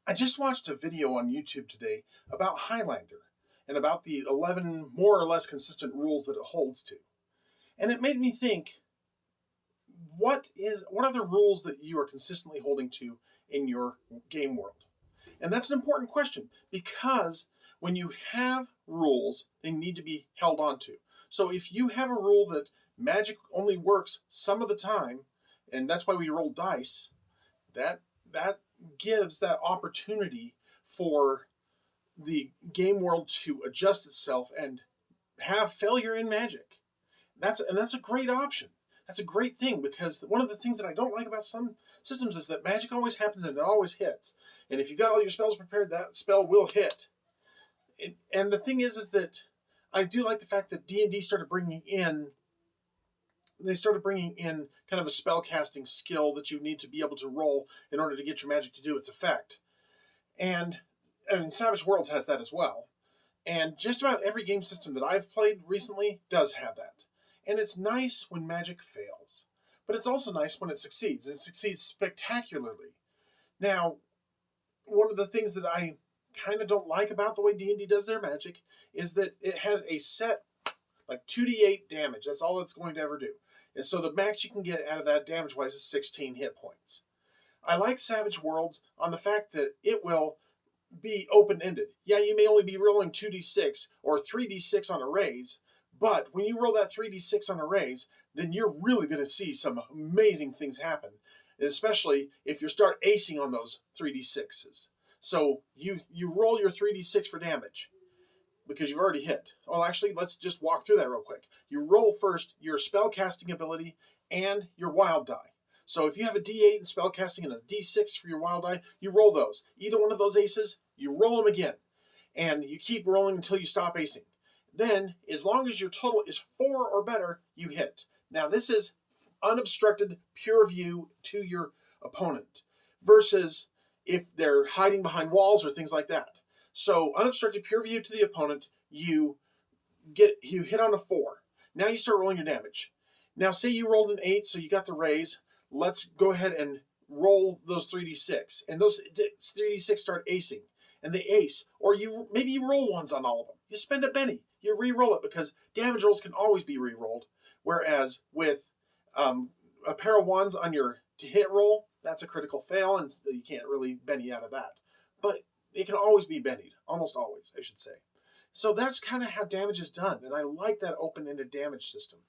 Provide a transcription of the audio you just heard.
I just watched a video on YouTube today about Highlander and about the 11 more or less consistent rules that it holds to. And it made me think, what are the rules that you are consistently holding to in your game world? And that's an important question because when you have rules, they need to be held on to. So if you have a rule that magic only works some of the time, and that's why we roll dice, that gives that opportunity for the game world to adjust itself and have failure in magic. That's a great option. That's a great thing because one of the things that I don't like about some systems is that magic always happens and it always hits. And if you got all your spells prepared, that spell will hit. And the thing is that I do like the fact that D&D started bringing in kind of a spell casting skill that you need to be able to roll in order to get your magic to do its effect. And I mean, Savage Worlds has that as well. And just about every game system that I've played recently does have that. And it's nice when magic fails, but it's also nice when it succeeds, and it succeeds spectacularly. Now, one of the things that I kind of don't like about the way D&D does their magic is that it has a set, like 2d8 damage. That's all it's going to ever do. And so the max you can get out of that damage-wise is 16 hit points. I like Savage Worlds on the fact that it will be open-ended. Yeah, you may only be rolling 2d6 or 3d6 on a raise, but when you roll that 3d6 on a raise, then you're really going to see some amazing things happen, especially if you start acing on those 3d6s. So you roll your 3d6 for damage because you've already hit. Well, actually, let's just walk through that real quick. You roll first your spell casting ability and your wild die. So if you have a D8 in spellcasting and a D6 for your wild die, you roll those. Either one of those aces, you roll them again. And you keep rolling until you stop acing. Then, as long as your total is 4 or better, you hit. Now this is unobstructed, pure view to your opponent. Versus if they're hiding behind walls or things like that. So unobstructed, pure view to the opponent, you hit on a 4. Now you start rolling your damage. Now say you rolled an 8, so you got the raise. Let's go ahead and roll those 3d6. And those 3d6 start acing. And they ace. Or maybe you roll ones on all of them. You spend a penny. You re-roll it because damage rolls can always be re-rolled. Whereas with a pair of ones on your to hit roll, that's a critical fail and you can't really Benny out of that. But it can always be Bennied. Almost always, I should say. So that's kind of how damage is done. And I like that open-ended damage system.